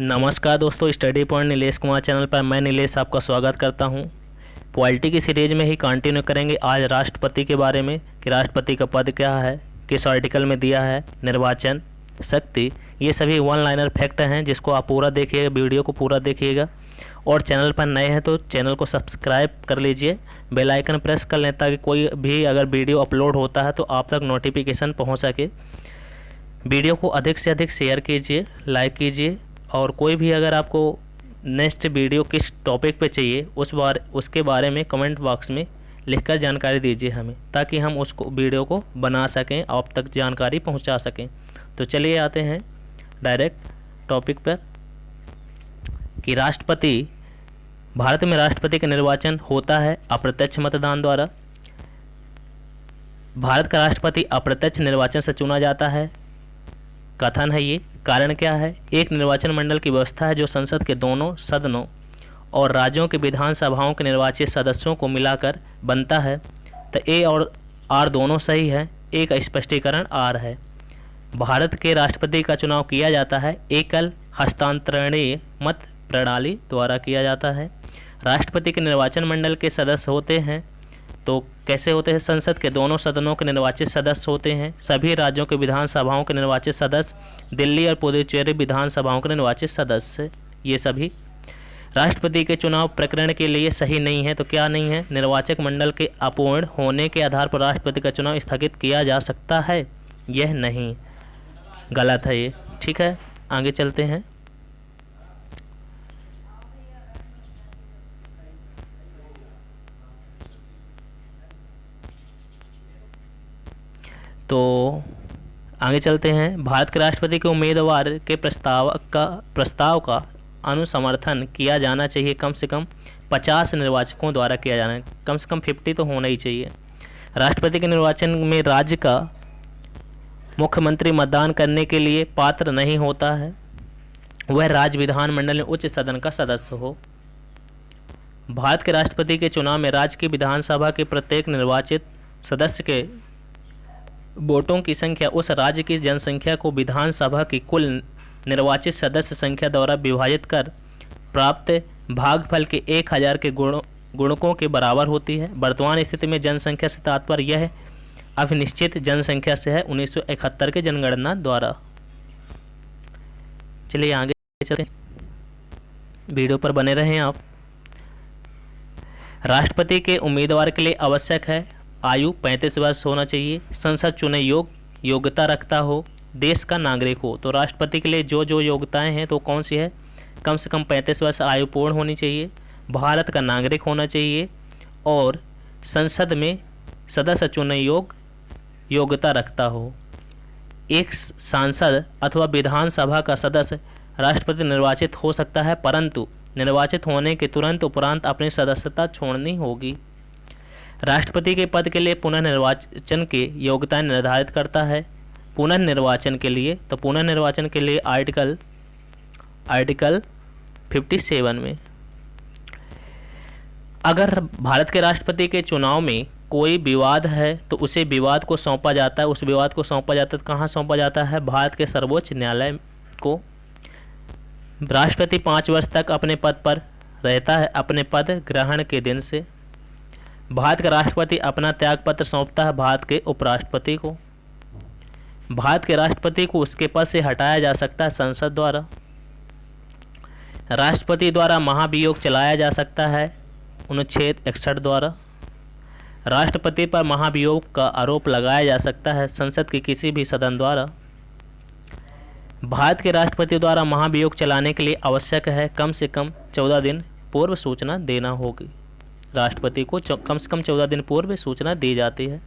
नमस्कार दोस्तों, study point Nilesh Kumar channel पर मैं नीलेश आपका स्वागत करता हूं। पॉलिटी की सीरीज में ही कंटिन्यू करेंगे आज राष्ट्रपति के बारे में कि राष्ट्रपति का पद क्या है, किस आर्टिकल में दिया है, निर्वाचन शक्ति, ये सभी वन लाइनर फैक्ट हैं जिसको आप पूरा देखिएगा, वीडियो को पूरा देखिएगा। और चैनल पर नए हैं तो चैनल को सब्सक्राइब कर लीजिए, बेल आइकन प्रेस कर लें ताकि कोई भी अगर वीडियो अपलोड होता है तो आप तक नोटिफिकेशन पहुँच सके। वीडियो को अधिक से अधिक शेयर कीजिए, लाइक कीजिए और कोई भी अगर आपको नेक्स्ट वीडियो किस टॉपिक पे चाहिए उसके बारे में कमेंट बॉक्स में लिखकर जानकारी दीजिए हमें, ताकि हम उसको वीडियो को बना सकें, आप तक जानकारी पहुंचा सकें। तो चलिए आते हैं डायरेक्ट टॉपिक पर कि भारत में राष्ट्रपति का निर्वाचन होता है अप्रत्यक्ष मतदान द्वारा। भारत का राष्ट्रपति अप्रत्यक्ष निर्वाचन से चुना जाता है। कथन है ये, कारण क्या है? एक निर्वाचन मंडल की व्यवस्था है जो संसद के दोनों सदनों और राज्यों के विधानसभाओं के निर्वाचित सदस्यों को मिलाकर बनता है। तो ए और आर दोनों सही है, एक स्पष्टीकरण आर है। भारत के राष्ट्रपति का चुनाव किया जाता है एकल हस्तांतरणीय मत प्रणाली द्वारा किया जाता है। राष्ट्रपति के निर्वाचन मंडल के सदस्य होते हैं तो कैसे होते हैं? संसद के दोनों सदनों के निर्वाचित सदस्य होते हैं। सभी राज्यों के विधानसभाओं के निर्वाचित सदस्य, दिल्ली और पुदुचेरी विधानसभाओं के निर्वाचित सदस्य, ये सभी राष्ट्रपति के चुनाव प्रकरण के लिए सही नहीं है। तो क्या नहीं है? निर्वाचक मंडल के अपूर्ण होने के आधार पर राष्ट्रपति का चुनाव स्थगित किया जा सकता है, यह नहीं, गलत है ये। ठीक है, आगे चलते हैं। तो आगे चलते हैं। भारत के राष्ट्रपति के उम्मीदवार के प्रस्ताव का अनुसमर्थन किया जाना चाहिए कम से कम 50 निर्वाचकों द्वारा किया जाना है, कम से कम 50 तो होना ही चाहिए। राष्ट्रपति के निर्वाचन में राज्य का मुख्यमंत्री मतदान करने के लिए पात्र नहीं होता है, वह राज्य विधानमंडल में उच्च सदन का सदस्य हो। भारत के राष्ट्रपति के चुनाव में राज्य की विधानसभा के प्रत्येक निर्वाचित सदस्य के वोटों की संख्या उस राज्य की जनसंख्या को विधानसभा की कुल निर्वाचित सदस्य संख्या द्वारा विभाजित कर प्राप्त भागफल के 1000 के गुणकों के बराबर होती है। वर्तमान स्थिति में जनसंख्या से तात्पर्य यह अनिश्चित जनसंख्या से है 1971 के जनगणना द्वारा। चलिए आगे चलते हैं, वीडियो पर बने रहें आप। राष्ट्रपति के उम्मीदवार के लिए आवश्यक है आयु 35 वर्ष होना चाहिए, संसद चुने योग्यता रखता हो, देश का नागरिक हो। तो राष्ट्रपति के लिए जो योग्यताएं हैं तो कौन सी है? कम से कम 35 वर्ष आयु पूर्ण होनी चाहिए, भारत का नागरिक होना चाहिए और संसद में सदस्य चुने योग्यता रखता हो। एक सांसद अथवा विधानसभा का सदस्य राष्ट्रपति निर्वाचित हो सकता है, परंतु निर्वाचित होने के तुरंत उपरांत अपनी सदस्यता छोड़नी होगी। राष्ट्रपति के पद के लिए पुनर्निर्वाचन की योग्यताएं निर्धारित करता है। पुनर्निर्वाचन के लिए आर्टिकल 57 में अगर भारत के राष्ट्रपति के चुनाव में कोई विवाद है तो उसे विवाद को सौंपा जाता है। उस विवाद को सौंपा जाता है, कहाँ सौंपा जाता है? भारत के सर्वोच्च न्यायालय को। राष्ट्रपति 5 वर्ष तक अपने पद पर रहता है अपने पद ग्रहण के दिन से। भारत का राष्ट्रपति अपना त्यागपत्र सौंपता है भारत के उपराष्ट्रपति को। भारत के राष्ट्रपति को उसके पद से हटाया जा सकता है संसद द्वारा। राष्ट्रपति द्वारा महाभियोग चलाया जा सकता है अनुच्छेद 61 द्वारा। राष्ट्रपति पर महाभियोग का आरोप लगाया जा सकता है संसद के किसी भी सदन द्वारा। भारत के राष्ट्रपति द्वारा महाभियोग चलाने के लिए आवश्यक है कम से कम 14 दिन पूर्व सूचना देना होगी। राष्ट्रपति को कम से कम 14 दिन पूर्व सूचना दी जाती है।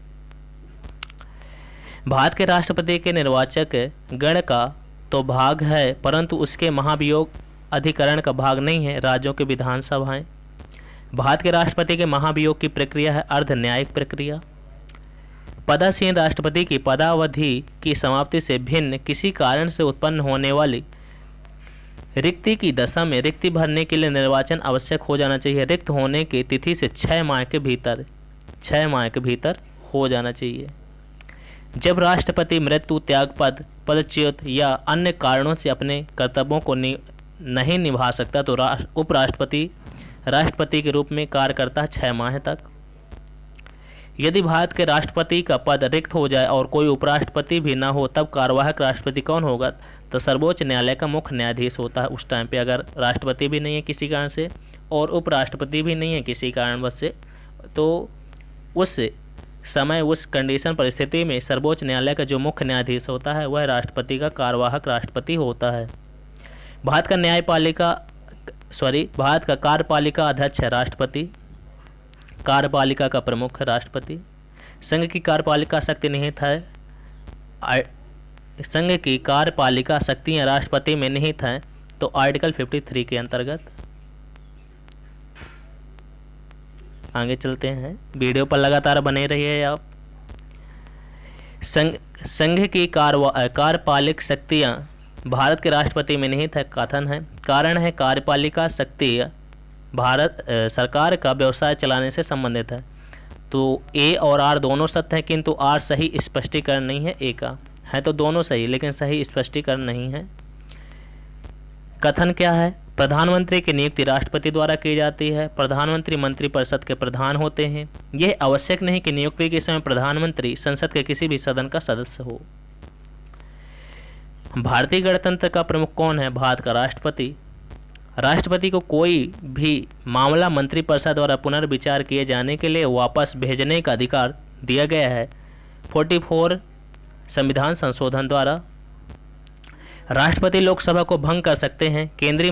भारत के राष्ट्रपति के निर्वाचक गण का तो भाग है, परंतु उसके महाभियोग अधिकरण का भाग नहीं है राज्यों के विधानसभाएं। भारत के राष्ट्रपति के महाभियोग की प्रक्रिया है अर्ध न्यायिक प्रक्रिया। पदासीन राष्ट्रपति की पदावधि की समाप्ति से भिन्न किसी कारण से उत्पन्न होने वाली रिक्ति की दशा में रिक्ति भरने के लिए निर्वाचन आवश्यक हो जाना चाहिए। रिक्त होने की तिथि से 6 माह के भीतर हो जाना चाहिए। जब राष्ट्रपति मृत्यु, त्यागपद, पदच्युत या अन्य कारणों से अपने कर्तव्यों को नहीं निभा सकता तो उपराष्ट्रपति राष्ट्रपति के रूप में कार्य करता है 6 माह तक। यदि भारत के राष्ट्रपति का पद रिक्त हो जाए और कोई उपराष्ट्रपति भी ना हो, तब कार्यवाहक राष्ट्रपति कौन होगा? तो सर्वोच्च न्यायालय का मुख्य न्यायाधीश होता है उस टाइम पे, अगर राष्ट्रपति भी नहीं है किसी कारण से और उपराष्ट्रपति भी नहीं है किसी कारणवश से, तो उस समय उस कंडीशन परिस्थिति में सर्वोच्च न्यायालय का जो मुख्य न्यायाधीश होता है वह राष्ट्रपति का कार्यवाहक राष्ट्रपति होता है। भारत का कार्यपालिका अध्यक्ष है राष्ट्रपति, कार्यपालिका का प्रमुख है राष्ट्रपति। संघ की कार्यपालिका शक्ति निहित है, संघ की कार्यपालिका शक्तियाँ राष्ट्रपति में निहित हैं, तो आर्टिकल 53 के अंतर्गत। आगे चलते हैं, वीडियो पर लगातार बने रहिए आप। संघ की कार्यपालिक शक्तियाँ भारत के राष्ट्रपति में निहित है, कथन है, कारण है कार्यपालिका शक्ति भारत सरकार का व्यवसाय चलाने से संबंधित है। तो ए और आर दोनों सत्य हैं, किंतु आर सही स्पष्टीकरण नहीं है ए का, है तो दोनों सही लेकिन सही स्पष्टीकरण नहीं है। कथन क्या है? प्रधानमंत्री की नियुक्ति राष्ट्रपति द्वारा की जाती है। प्रधानमंत्री मंत्रिपरिषद के प्रधान होते हैं। यह आवश्यक नहीं कि नियुक्ति के समय प्रधानमंत्री संसद के किसी भी सदन का सदस्य हो। भारतीय गणतंत्र का प्रमुख कौन है? भारत का राष्ट्रपति। राष्ट्रपति को कोई भी मामला मंत्रिपरिषद द्वारा पुनर्विचार किए जाने के लिए वापस भेजने का अधिकार दिया गया है 44 संविधान संशोधन द्वारा। राष्ट्रपति लोकसभा को भंग कर सकते हैं केंद्रीय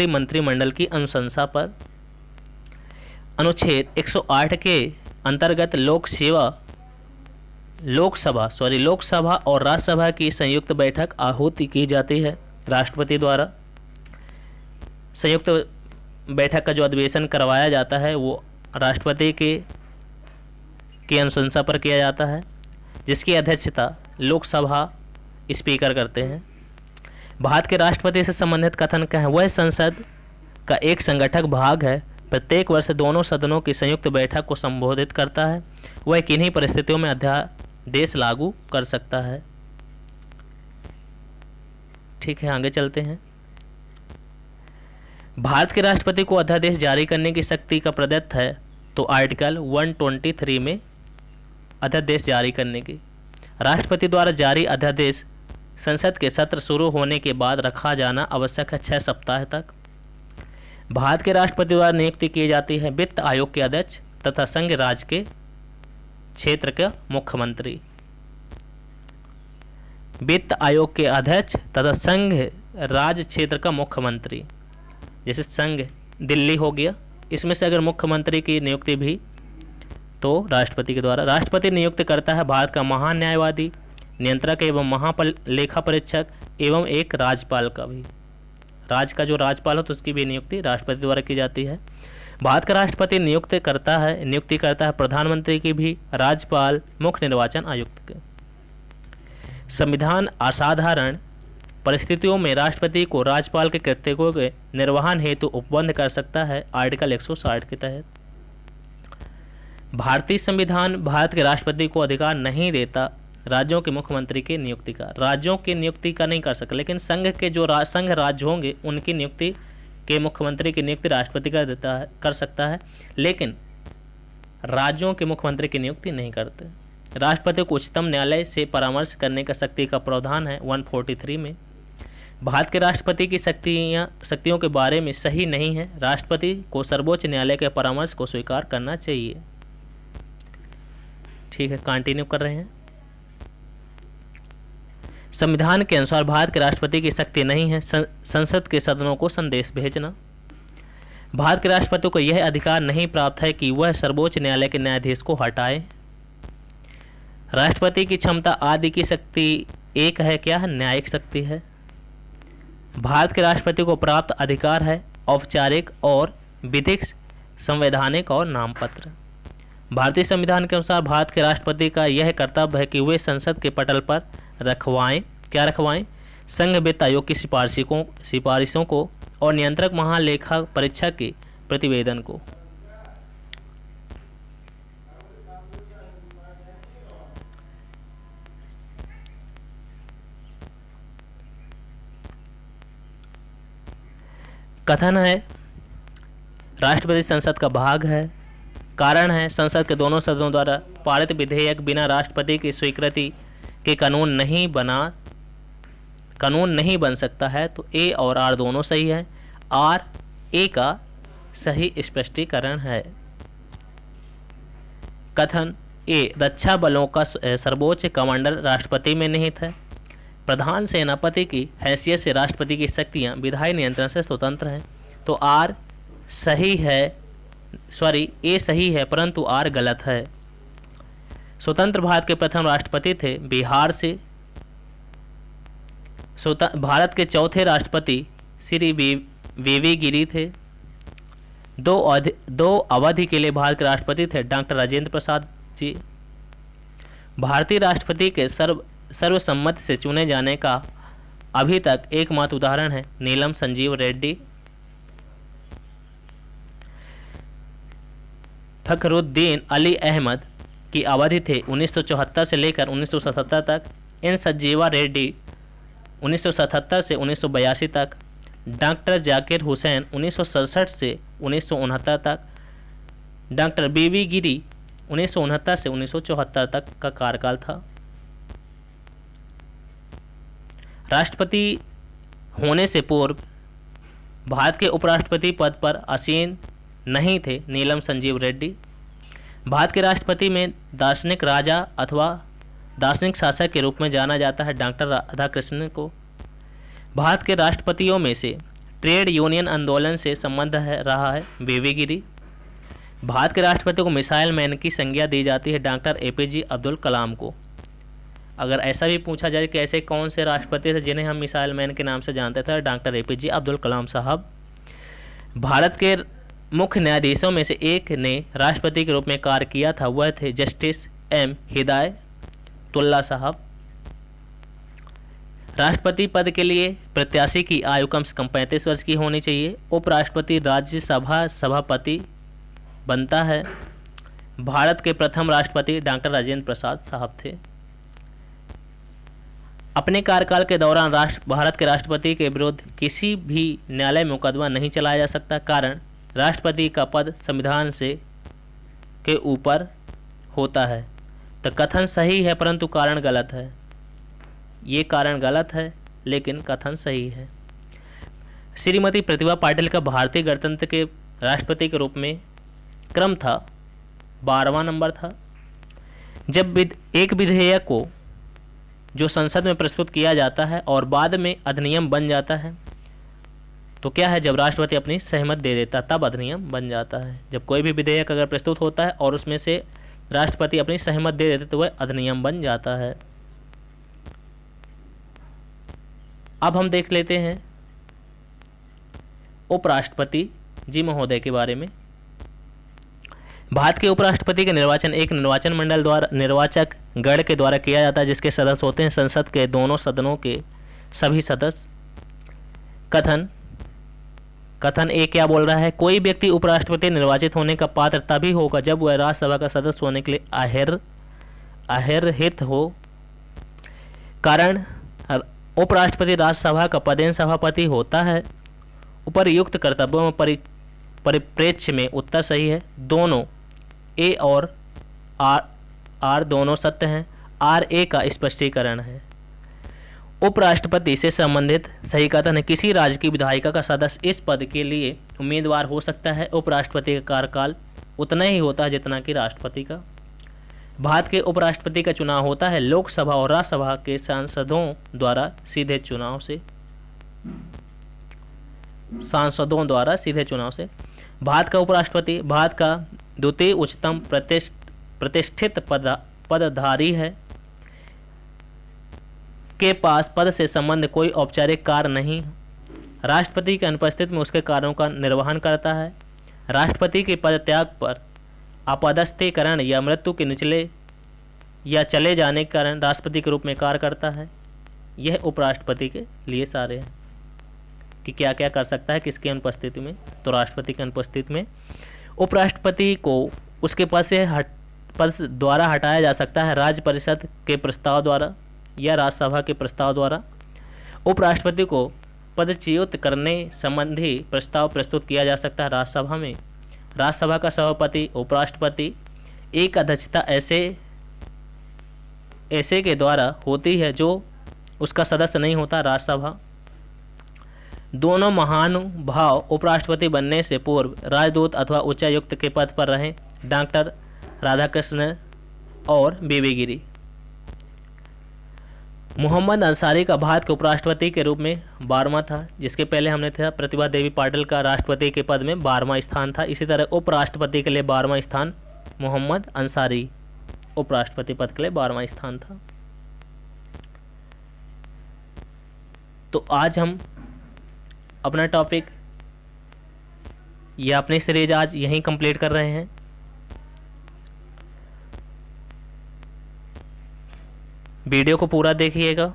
मंत्रिमंडल की अनुशंसा पर। अनुच्छेद 108 के अंतर्गत लोकसभा और राज्यसभा की संयुक्त बैठक आहूति की जाती है राष्ट्रपति द्वारा। संयुक्त बैठक का जो अधिवेशन करवाया जाता है वो राष्ट्रपति की अनुशंसा पर किया जाता है, जिसकी अध्यक्षता लोकसभा स्पीकर करते हैं। भारत के राष्ट्रपति से संबंधित कथन क्या है? वह संसद का एक संगठक भाग है, प्रत्येक वर्ष दोनों सदनों की संयुक्त बैठक को संबोधित करता है। वह किन्हीं परिस्थितियों में अध्यादेश लागू कर सकता है। ठीक है, आगे चलते हैं। भारत के राष्ट्रपति को अध्यादेश जारी करने की शक्ति का प्रदत्त है, तो आर्टिकल 123 में अध्यादेश जारी करने की। राष्ट्रपति द्वारा जारी अध्यादेश संसद के सत्र शुरू होने के बाद रखा जाना आवश्यक है 6 सप्ताह तक। भारत के राष्ट्रपति द्वारा नियुक्ति की जाती है वित्त आयोग के अध्यक्ष तथा संघ राज्य के क्षेत्र का मुख्यमंत्री। वित्त आयोग के अध्यक्ष तथा संघ राज्य क्षेत्र का मुख्यमंत्री, जैसे संघ दिल्ली हो गया, इसमें से अगर मुख्यमंत्री की नियुक्ति भी तो राष्ट्रपति के द्वारा। राष्ट्रपति नियुक्त करता है भारत का महान न्यायवादी, नियंत्रक एवं महालेखा परीक्षक एवं एक राज्यपाल का भी। राज्य का जो राज्यपाल हो तो उसकी भी नियुक्ति राष्ट्रपति द्वारा की जाती है। भारत का राष्ट्रपति नियुक्ति करता है प्रधानमंत्री की भी, राज्यपाल, मुख्य निर्वाचन आयुक्त के। संविधान असाधारण परिस्थितियों में राष्ट्रपति को राज्यपाल के कर्तव्यों के निर्वहन हेतु उपबंध कर सकता है आर्टिकल 160 के तहत। भारतीय संविधान भारत के राष्ट्रपति को अधिकार नहीं देता राज्यों के मुख्यमंत्री की नियुक्ति का। राज्यों की नियुक्ति का नहीं कर सकता, लेकिन संघ के जो संघ राज्य होंगे उनकी नियुक्ति के मुख्यमंत्री की नियुक्ति राष्ट्रपति कर सकता है, लेकिन राज्यों के मुख्यमंत्री की नियुक्ति नहीं करते। राष्ट्रपति को उच्चतम न्यायालय से परामर्श करने का शक्ति का प्रावधान है 143 में। भारत के राष्ट्रपति की शक्तियों के बारे में सही नहीं है, राष्ट्रपति को सर्वोच्च न्यायालय के परामर्श को स्वीकार करना चाहिए। ठीक है, कंटिन्यू कर रहे हैं। संविधान के अनुसार भारत के राष्ट्रपति की शक्ति नहीं है संसद के सदनों को संदेश भेजना। भारत के राष्ट्रपति को यह अधिकार नहीं प्राप्त है कि वह सर्वोच्च न्यायालय के न्यायाधीश को हटाए। राष्ट्रपति की क्षमता आदि की शक्ति एक है, क्या है? न्यायिक शक्ति है। भारत के राष्ट्रपति को प्राप्त अधिकार है औपचारिक और विधिक, संवैधानिक और नामपत्र। भारतीय संविधान के अनुसार भारत के राष्ट्रपति का यह कर्तव्य है कि वे संसद के पटल पर रखवाएं संघ वित्त आयोग की सिफारिशों को और नियंत्रक महालेखा परीक्षक के प्रतिवेदन को। कथन है राष्ट्रपति संसद का भाग है। कारण है संसद के दोनों सदनों द्वारा पारित विधेयक बिना राष्ट्रपति की स्वीकृति के कानून नहीं बन सकता है। तो ए और आर दोनों सही है। आर ए का सही स्पष्टीकरण है। कथन ए रक्षा बलों का सर्वोच्च कमांडर राष्ट्रपति में निहित है। प्रधान सेनापति की हैसियत से राष्ट्रपति की शक्तियां विधायी नियंत्रण से स्वतंत्र हैं। तो आर सही है, ए सही है परंतु आर गलत है। स्वतंत्र भारत के प्रथम राष्ट्रपति थे बिहार से। भारत के चौथे राष्ट्रपति श्री वीवी गिरी थे। दो अवधि के लिए भारत के राष्ट्रपति थे डॉक्टर राजेंद्र प्रसाद जी। भारतीय राष्ट्रपति के सर्वसम्मति से चुने जाने का अभी तक एकमात्र उदाहरण है नीलम संजीव रेड्डी। फखरुद्दीन अली अहमद की अवधि थे 1974 से लेकर 1977 तक। एन संजीवा रेड्डी 1977 से 1982 तक। डॉक्टर जाकिर हुसैन 1967 से 1969 तक। डॉक्टर बीवी गिरी 1969 से 1974 तक का कार्यकाल था। राष्ट्रपति होने से पूर्व भारत के उपराष्ट्रपति पद पर आसीन नहीं थे नीलम संजीव रेड्डी। भारत के राष्ट्रपति में दार्शनिक राजा अथवा दार्शनिक शासक के रूप में जाना जाता है डॉक्टर राधाकृष्णन को। भारत के राष्ट्रपतियों में से ट्रेड यूनियन आंदोलन से संबंध रहा है वीवी गिरी। भारत के राष्ट्रपति को मिसाइल मैन की संज्ञा दी जाती है डॉक्टर एपीजे अब्दुल कलाम को। अगर ऐसा भी पूछा जाए कि ऐसे कौन से राष्ट्रपति थे जिन्हें हम मिसाइल मैन के नाम से जानते थे, डॉक्टर एपीजे अब्दुल कलाम साहब। भारत के मुख्य न्यायाधीशों में से एक ने राष्ट्रपति के रूप में कार्य किया था, वह थे जस्टिस एम हिदायतुल्लाह साहब। राष्ट्रपति पद के लिए प्रत्याशी की आयु कम से कम 35 वर्ष की होनी चाहिए। उपराष्ट्रपति राज्यसभा सभापति बनता है। भारत के प्रथम राष्ट्रपति डॉक्टर राजेंद्र प्रसाद साहब थे। अपने कार्यकाल के दौरान भारत के राष्ट्रपति के विरुद्ध किसी भी न्यायालय में मुकदमा नहीं चलाया जा सकता। कारण राष्ट्रपति का पद संविधान से के ऊपर होता है। तो कथन सही है परंतु कारण गलत है। ये कारण गलत है लेकिन कथन सही है। श्रीमती प्रतिभा पाटिल का भारतीय गणतंत्र के राष्ट्रपति के रूप में क्रम था 12वां नंबर था। जब एक विधेयक को जो संसद में प्रस्तुत किया जाता है और बाद में अधिनियम बन जाता है तो क्या है, जब राष्ट्रपति अपनी सहमति दे देता तब अधिनियम बन जाता है। जब कोई भी विधेयक अगर प्रस्तुत होता है और उसमें से राष्ट्रपति अपनी सहमति दे देते तो वह अधिनियम बन जाता है। अब हम देख लेते हैं उपराष्ट्रपति जी महोदय के बारे में। भारत के उपराष्ट्रपति का निर्वाचन एक निर्वाचन मंडल द्वारा निर्वाचक गण के द्वारा किया जाता है, जिसके सदस्य होते हैं संसद के दोनों सदनों के सभी सदस्य। कथन ए क्या बोल रहा है, कोई व्यक्ति उपराष्ट्रपति निर्वाचित होने का पात्र तभी होगा जब वह राज्यसभा का सदस्य होने के लिए अहर्हित हो। कारण उपराष्ट्रपति राज्यसभा का पदेन सभापति होता है। उपर्युक्त कर्तव्यों में परिप्रेक्ष्य में उत्तर सही है। दोनों ए और आर दोनों सत्य हैं। आर ए का स्पष्टीकरण है। उपराष्ट्रपति से संबंधित सही कथन है, किसी राज्य की विधायिका का सदस्य इस पद के लिए उम्मीदवार हो सकता है। उपराष्ट्रपति का कार्यकाल उतना ही होता है जितना कि राष्ट्रपति का। भारत के उपराष्ट्रपति का चुनाव होता है लोकसभा और राज्यसभा के सांसदों द्वारा सीधे चुनाव से। भारत का उपराष्ट्रपति भारत का द्वितीय उच्चतम प्रतिष्ठित पदधारी है। के पास पद से संबंध कोई औपचारिक कार्य नहीं। राष्ट्रपति की अनुपस्थिति में उसके कार्यों का निर्वहन करता है। राष्ट्रपति के पदत्याग पर अपदस्थीकरण या मृत्यु के निचले या चले जाने के कारण राष्ट्रपति के रूप में कार्य करता है। यह उपराष्ट्रपति के लिए सारे हैं कि क्या क्या कर सकता है किसकी अनुपस्थिति में। तो राष्ट्रपति की अनुपस्थिति में उपराष्ट्रपति को उसके पद द्वारा हटाया जा सकता है, राज्य परिषद के प्रस्ताव द्वारा या राज्यसभा के प्रस्ताव द्वारा। उपराष्ट्रपति को पदच्युत करने संबंधी प्रस्ताव प्रस्तुत किया जा सकता है राज्यसभा में। राज्यसभा का सभापति उपराष्ट्रपति एक अध्यक्षता ऐसे के द्वारा होती है जो उसका सदस्य नहीं होता राज्यसभा। दोनों महानुभाव उपराष्ट्रपति बनने से पूर्व राजदूत अथवा उच्चायुक्त के पद पर रहे, डॉक्टर राधाकृष्ण और बीबी गिरी। मोहम्मद अंसारी का भारत के उपराष्ट्रपति के रूप में 12वां था, जिसके पहले हमने था प्रतिभा देवी पाटिल का राष्ट्रपति के पद में 12वां स्थान था। इसी तरह उपराष्ट्रपति के लिए 12वां स्थान मोहम्मद अंसारी उपराष्ट्रपति पद के लिए 12वां स्थान था। तो आज हम अपना टॉपिक या अपनी सीरीज आज यहीं कंप्लीट कर रहे हैं। वीडियो को पूरा देखिएगा,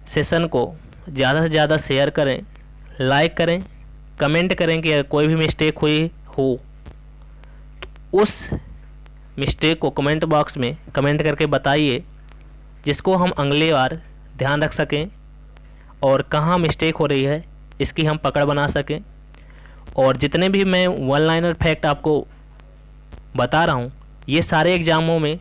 सेशन को ज़्यादा से ज़्यादा शेयर करें, लाइक करें, कमेंट करें कि अगर कोई भी मिस्टेक हुई हो तो उस मिस्टेक को कमेंट बॉक्स में कमेंट करके बताइए, जिसको हम अगली बार ध्यान रख सकें और कहाँ मिस्टेक हो रही है इसकी हम पकड़ बना सकें। और जितने भी मैं वन लाइनर फैक्ट आपको बता रहा हूँ, ये सारे एग्ज़ामों में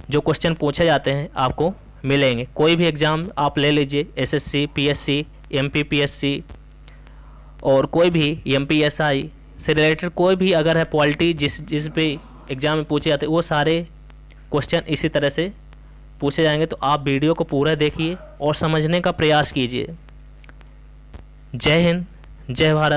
जो क्वेश्चन पूछे जाते हैं आपको मिलेंगे। कोई भी एग्ज़ाम आप ले लीजिए, एसएससी, पीएससी, एमपीपीएससी और कोई भी एमपीएसआई से रिलेटेड कोई भी अगर है पॉलिटी जिस भी एग्ज़ाम में पूछे जाते हैं, वो सारे क्वेश्चन इसी तरह से पूछे जाएंगे। तो आप वीडियो को पूरा देखिए और समझने का प्रयास कीजिए। जय हिंद, जय भारत,